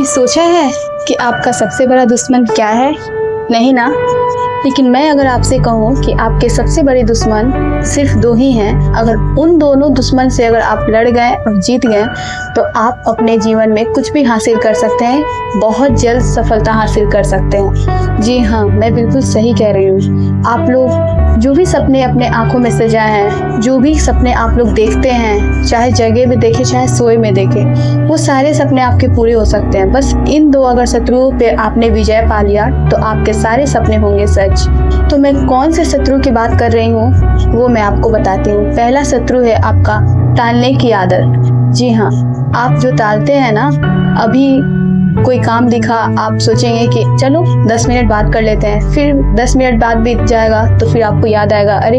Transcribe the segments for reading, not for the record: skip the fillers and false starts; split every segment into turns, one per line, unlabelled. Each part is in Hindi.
कभी सोचा है कि आपका सबसे बड़ा दुश्मन क्या है? नहीं ना? लेकिन मैं अगर आपसे कहूँ कि आपके सबसे बड़े दुश्मन सिर्फ दो ही हैं, अगर उन दोनों दुश्मन से अगर आप लड़ गए और जीत गए तो आप अपने जीवन में कुछ भी हासिल कर सकते हैं, बहुत जल्द सफलता हासिल कर सकते हैं। जी हाँ, मैं बिल्कुल सही कह रही हूँ। आप लोग जो भी सपने अपने आंखों में सजाए हैं, जो भी सपने आप लोग देखते हैं, चाहे जगह में देखें चाहे सोए में देखें, वो सारे सपने आपके पूरे हो सकते हैं। बस इन दो अगर शत्रुओं पे आपने विजय पा लिया तो आपके सारे सपने होंगे सच। तो मैं कौन से शत्रु की बात कर रही हूँ वो मैं आपको बताती हूँ। पहला शत्रु है आपका टालने की आदत। जी हाँ, आप जो टालते हैं ना, अभी कोई काम दिखा, आप सोचेंगे कि चलो 10 मिनट बात कर लेते हैं, फिर 10 मिनट बाद बीत जाएगा तो फिर आपको याद आएगा अरे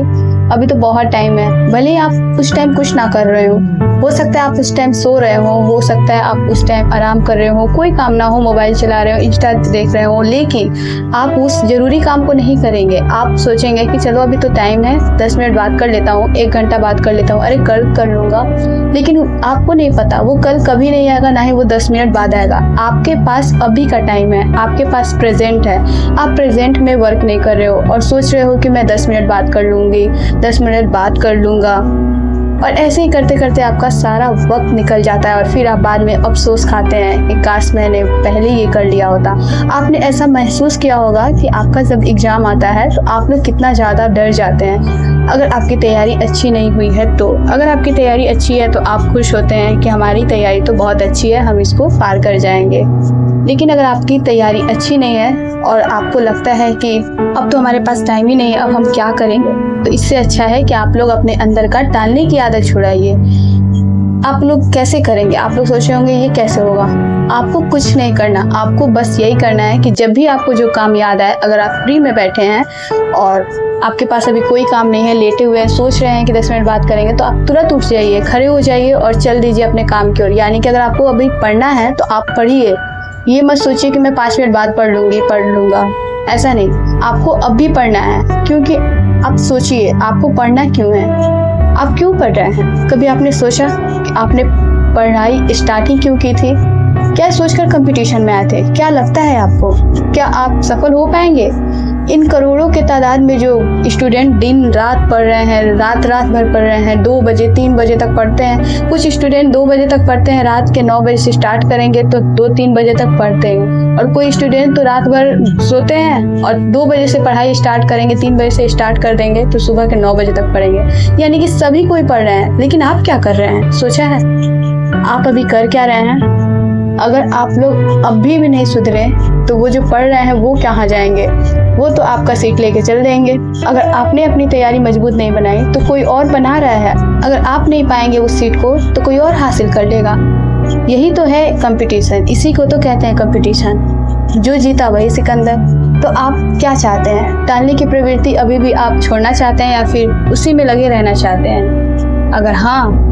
अभी तो बहुत टाइम है। भले ही आप उस टाइम कुछ ना कर रहे हो सकता है आप उस टाइम सो रहे हो सकता है आप उस टाइम आराम कर रहे हो, कोई काम ना हो, मोबाइल चला रहे हो, इंस्टा देख रहे हो, लेकिन आप उस जरूरी काम को नहीं करेंगे। आप सोचेंगे कि चलो अभी तो टाइम है, 10 मिनट बात कर लेता हूँ, 1 घंटा बात कर लेता हूँ, अरे कल कर लूँगा। लेकिन आपको नहीं पता वो कल कभी नहीं आएगा, ना ही वो 10 मिनट बाद आएगा। आपके पास अभी का टाइम है, आपके पास प्रेजेंट है। आप प्रेजेंट में वर्क नहीं कर रहे हो और सोच रहे हो कि मैं 10 मिनट बात कर लूँगी, 10 मिनट बात कर लूँगा, और ऐसे ही करते करते आपका सारा वक्त निकल जाता है और फिर आप बाद में अफसोस खाते हैं कि काश मैंने पहले ये कर लिया होता। आपने ऐसा महसूस किया होगा कि आपका जब एग्ज़ाम आता है तो आप लोग कितना ज़्यादा डर जाते हैं अगर आपकी तैयारी अच्छी नहीं हुई है तो। अगर आपकी तैयारी अच्छी है तो आप खुश होते हैं कि हमारी तैयारी तो बहुत अच्छी है, हम इसको पार कर जाएंगे। लेकिन अगर आपकी तैयारी अच्छी नहीं है और आपको लगता है कि अब तो हमारे पास टाइम ही नहीं है, अब हम क्या करेंगे, तो इससे अच्छा है कि आप लोग अपने अंदर का टालने की आदत छुड़ाइए। आप लोग कैसे करेंगे? आप लोग सोच रहे होंगे ये कैसे होगा। आपको कुछ नहीं करना, आपको बस यही करना है कि जब भी आपको जो काम याद आए, अगर आप फ्री में बैठे हैं और आपके पास अभी कोई काम नहीं है, लेटे हुए हैं, सोच रहे हैं कि 10 मिनट बात करेंगे, तो आप तुरंत उठ जाइए, खड़े हो जाइए और चल दीजिए अपने काम की ओर। यानी कि अगर आपको अभी पढ़ना है तो आप पढ़िए। ये मत सोचिए कि मैं 5 मिनट बाद पढ़ लूँगा, ऐसा नहीं। आपको अब भी पढ़ना है, क्योंकि आप सोचिए आपको पढ़ना क्यों है, आप क्यों पढ़ रहे हैं। कभी आपने सोचा कि आपने पढ़ाई स्टार्ट ही क्यों की थी? क्या सोचकर कंपटीशन में आए थे? क्या लगता है आपको, क्या आप सफल हो पाएंगे? इन करोड़ों के तादाद में जो स्टूडेंट दिन रात पढ़ रहे हैं, रात भर पढ़ रहे हैं, 2 बजे 3 बजे तक पढ़ते हैं। कुछ स्टूडेंट 2 बजे तक पढ़ते हैं, रात के 9 बजे से स्टार्ट करेंगे तो 2-3 बजे तक पढ़ते हैं। और कोई स्टूडेंट तो रात भर सोते हैं और 2 बजे से पढ़ाई स्टार्ट करेंगे, 3 बजे से स्टार्ट कर देंगे तो सुबह के 9 बजे तक पढ़ेंगे। यानी कि सभी कोई पढ़ रहे हैं, लेकिन आप क्या कर रहे हैं? सोचा है आप अभी कर क्या रहे हैं? अगर आप लोग अभी भी नहीं सुधरे तो वो जो पढ़ रहे हैं वो कहाँ जाएंगे? वो तो आपका सीट लेके चल देंगे। अगर आपने अपनी तैयारी मजबूत नहीं बनाई तो कोई और बना रहा है। अगर आप नहीं पाएंगे उस सीट को तो कोई और हासिल कर लेगा। यही तो है कंपटीशन, इसी को तो कहते हैं कंपटीशन। जो जीता वही सिकंदर। तो आप क्या चाहते हैं? टालने की प्रवृत्ति अभी भी आप छोड़ना चाहते हैं या फिर उसी में लगे रहना चाहते हैं? अगर हाँ,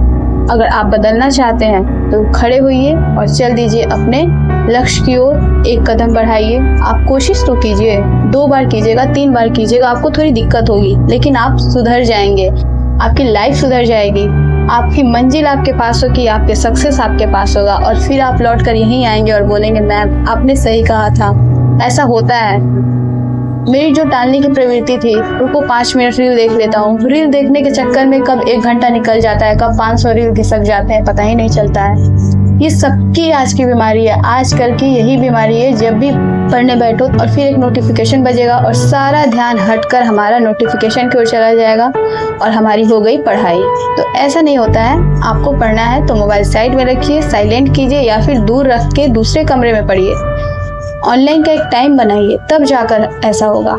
अगर आप बदलना चाहते हैं तो खड़े होइए और चल दीजिए अपने लक्ष्य की ओर, एक कदम बढ़ाइए। आप कोशिश तो कीजिए, 2 बार कीजिएगा, 3 बार कीजिएगा, आपको थोड़ी दिक्कत होगी लेकिन आप सुधर जाएंगे, आपकी लाइफ सुधर जाएगी, आपकी मंजिल आपके पास होगी, आपके सक्सेस आपके पास होगा और फिर आप लौट कर यहीं आएंगे और बोलेंगे मैम आपने सही कहा था। ऐसा होता है। मेरी जो टालने की प्रवृत्ति थी, रुको 5 मिनट रील देख लेता हूँ, रील देखने के चक्कर में कब 1 घंटा निकल जाता है, कब 500 रील घिसक जाते हैं, पता ही नहीं चलता है। ये सबकी आज की बीमारी है, आजकल की यही बीमारी है। जब भी पढ़ने बैठो और फिर एक नोटिफिकेशन बजेगा और सारा ध्यान हटकर हमारा नोटिफिकेशन की ओर चला जाएगा और हमारी हो गई पढ़ाई। तो ऐसा नहीं होता है। आपको पढ़ना है तो मोबाइल साइड में रखिए, साइलेंट कीजिए या फिर दूर रख के दूसरे कमरे में पढ़िए। ऑनलाइन का एक टाइम बनाइए, तब जाकर ऐसा होगा।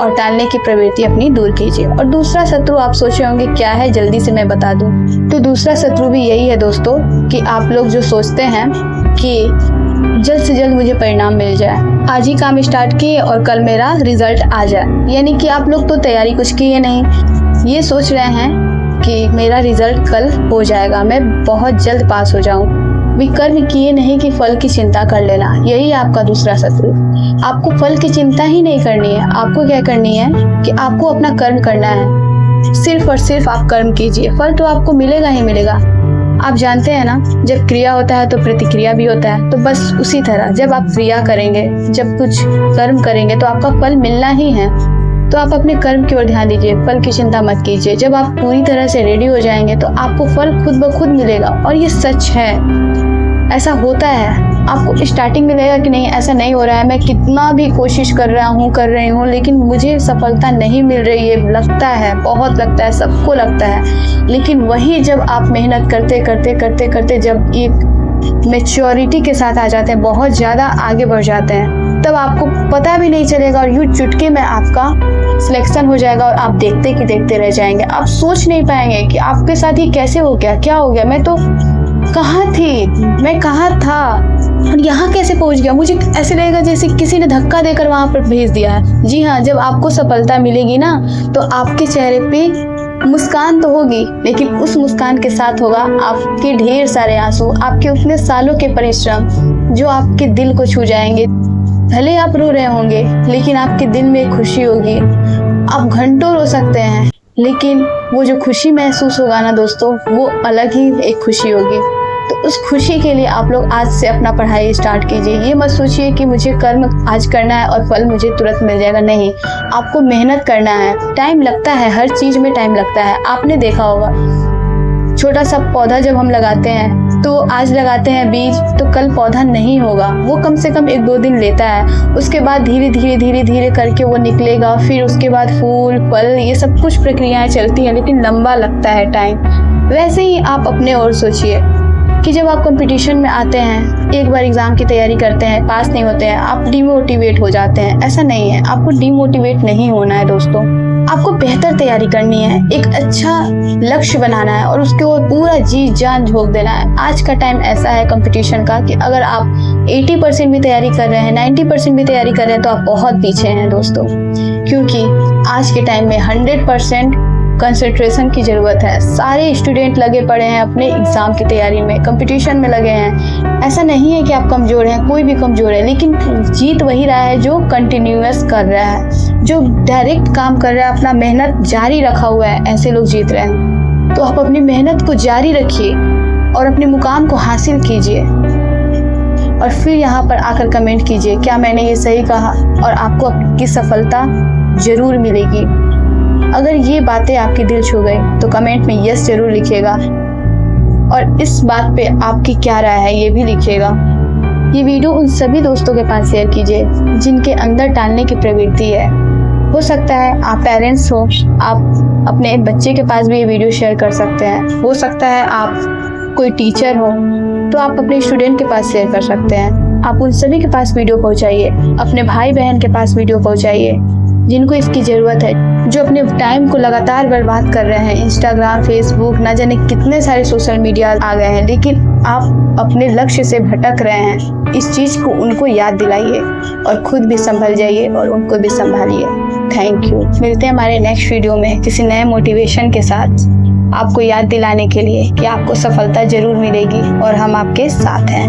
और टालने की प्रवृत्ति अपनी दूर कीजिए। और दूसरा शत्रु आप सोच रहे होंगे क्या है, जल्दी से मैं बता दूं। तो दूसरा शत्रु भी यही है दोस्तों कि आप लोग जो सोचते हैं कि जल्द से जल्द मुझे परिणाम मिल जाए, आज ही काम स्टार्ट किए और कल मेरा रिजल्ट आ जाए। यानी कि आप लोग तो तैयारी कुछ किए नहीं, ये सोच रहे हैं कि मेरा रिजल्ट कल हो जाएगा, मैं बहुत जल्द पास हो जाऊं। कर्म किए नहीं कि फल की चिंता कर लेना, यही आपका दूसरा शत्रु। आपको फल की चिंता ही नहीं करनी है। आपको क्या करनी है कि आपको अपना कर्म करना है। सिर्फ और सिर्फ आप कर्म कीजिए, फल तो आपको मिलेगा ही मिलेगा। आप जानते हैं ना, जब क्रिया होता है तो प्रतिक्रिया भी होता है। तो बस उसी तरह जब आप क्रिया करेंगे, जब कुछ कर्म करेंगे तो आपका फल मिलना ही है। तो आप अपने कर्म की ओर ध्यान दीजिए, फल की चिंता मत कीजिए। जब आप पूरी तरह से रेडी हो जाएंगे तो आपको फल खुद ब खुद मिलेगा, और ये सच है, ऐसा होता है। आपको स्टार्टिंग में लगेगा कि नहीं ऐसा नहीं हो रहा है, मैं कितना भी कोशिश कर रही हूँ लेकिन मुझे सफलता नहीं मिल रही है, लगता है, बहुत लगता है, सबको लगता है। लेकिन वही जब आप मेहनत करते जब एक मैच्योरिटी के साथ आ जाते हैं, बहुत ज़्यादा आगे बढ़ जाते हैं, तब आपको पता भी नहीं चलेगा और यूँ चुटकी में आपका सिलेक्शन हो जाएगा और आप देखते कि देखते रह जाएंगे। आप सोच नहीं पाएंगे कि आपके साथ ये कैसे हो गया, क्या हो गया, मैं तो कहाँ थी, मैं कहाँ था और यहाँ कैसे पहुँच गया। मुझे ऐसे लगेगा जैसे किसी ने धक्का देकर वहाँ पर भेज दिया है। जी हाँ, जब आपको सफलता मिलेगी ना तो आपके चेहरे पे मुस्कान तो होगी, लेकिन उस मुस्कान के साथ होगा आपके ढेर सारे आंसू, आपके उतने सालों के परिश्रम जो आपके दिल को छू जाएंगे। भले आप रो रहे होंगे लेकिन आपके दिल में खुशी होगी। आप घंटों रो सकते हैं लेकिन वो जो खुशी महसूस होगा ना दोस्तों, वो अलग ही एक खुशी होगी। तो उस खुशी के लिए आप लोग आज से अपना पढ़ाई स्टार्ट कीजिए। ये मत सोचिए कि मुझे कर्म आज करना है और फल मुझे तुरंत मिल जाएगा, नहीं, आपको मेहनत करना है। टाइम लगता है, हर चीज़ में टाइम लगता है। आपने देखा होगा छोटा सा पौधा जब हम लगाते हैं तो आज लगाते हैं बीज, तो कल पौधा नहीं होगा, वो कम से कम 1-2 दिन लेता है। उसके बाद धीरे धीरे करके वो निकलेगा, फिर उसके बाद फूल फल, ये सब कुछ प्रक्रियाएं चलती हैं, लेकिन लंबा लगता है टाइम। वैसे ही आप अपने ओर सोचिए कि जब आप कंपटीशन में आते हैं, एक बार एग्ज़ाम की तैयारी करते हैं, पास नहीं होते हैं, आप डिमोटिवेट हो जाते हैं। ऐसा नहीं है, आपको डिमोटिवेट नहीं होना है दोस्तों। आपको बेहतर तैयारी करनी है, एक अच्छा लक्ष्य बनाना है और उसके ओर पूरा जी जान झोंक देना है। आज का टाइम ऐसा है कंपटीशन का कि अगर आप 80% भी तैयारी कर रहे हैं, 90% भी तैयारी कर रहे हैं तो आप बहुत पीछे हैं दोस्तों, क्योंकि आज के टाइम में 100% कंसंट्रेशन की ज़रूरत है। सारे स्टूडेंट लगे पड़े हैं अपने एग्ज़ाम की तैयारी में, कंपटीशन में लगे हैं। ऐसा नहीं है कि आप कमज़ोर हैं, कोई भी कमज़ोर है, लेकिन जीत वही रहा है जो कंटिन्यूअस कर रहा है, जो डायरेक्ट काम कर रहा है, अपना मेहनत जारी रखा हुआ है, ऐसे लोग जीत रहे हैं। तो आप अपनी मेहनत को जारी रखिए और अपने मुकाम को हासिल कीजिए और फिर यहाँ पर आकर कमेंट कीजिए क्या मैंने ये सही कहा, और आपको आपकी सफलता ज़रूर मिलेगी। अगर ये बातें आपके दिल छू गई तो कमेंट में यस जरूर लिखिएगा और इस बात पे आपकी क्या राय है ये भी लिखिएगा। ये वीडियो उन सभी दोस्तों के पास शेयर कीजिए जिनके अंदर टालने की प्रवृत्ति है। हो सकता है आप पेरेंट्स हो, आप अपने बच्चे के पास भी ये वीडियो शेयर कर सकते हैं। हो सकता है आप कोई टीचर हो तो आप अपने स्टूडेंट के पास शेयर कर सकते हैं। आप उन सभी के पास वीडियो पहुँचाइए, अपने भाई बहन के पास वीडियो पहुँचाइए जिनको इसकी ज़रूरत है, जो अपने टाइम को लगातार बर्बाद कर रहे हैं। इंस्टाग्राम, फेसबुक, ना जाने कितने सारे सोशल मीडिया आ गए हैं, लेकिन आप अपने लक्ष्य से भटक रहे हैं। इस चीज़ को उनको याद दिलाइए और खुद भी संभल जाइए और उनको भी संभालिए। Thank you. मिलते हैं हमारे नेक्स्ट वीडियो में किसी नए मोटिवेशन के साथ, आपको याद दिलाने के लिए कि आपको सफलता ज़रूर मिलेगी और हम आपके साथ हैं।